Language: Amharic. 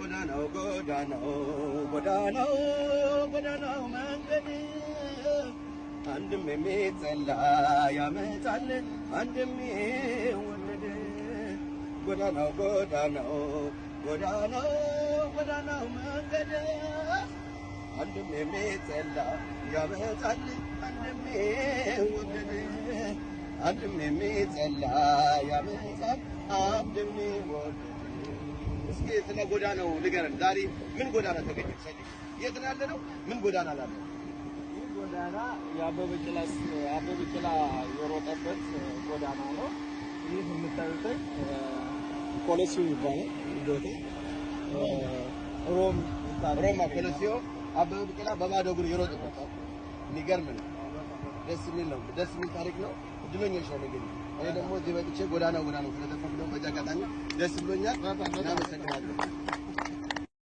ጎዳናው መንገድ አንድም የሚጸላ ያመጣል አንድም ይወለድ ጎዳናው መንገድ አንድም የሚጸላ ያመጣል አንድም ይወለድ አንድም የሚጸላ ያመጣል አንድም ይወለድ እስኪ ስለ ጎዳናው ንገረን ዛሬ ምን ጎዳና ተገኘ ሰልይ የት ነው ያለነው ምን ጎዳና አለ ይህ ጎዳና የአበበ ቢቂላ የሮጠበት ጎዳና ነው ይህ የምታዩት ኮሌሲዮ ይባላል እንዴት ሮማ ኮሌሲዮ አበበ ቢቂላ በባዶ እግሩ የሮጠበት የሚገርም ነው ደስ የሚል ታሪክ ነው እድለኞች ነን እንግዲህ እኔ ደግሞ እዚህ መጥቼ ጎዳናው ስለተፈቅዶ በጃጋታኝ ደስ ብሎኛል እናመሰግናለን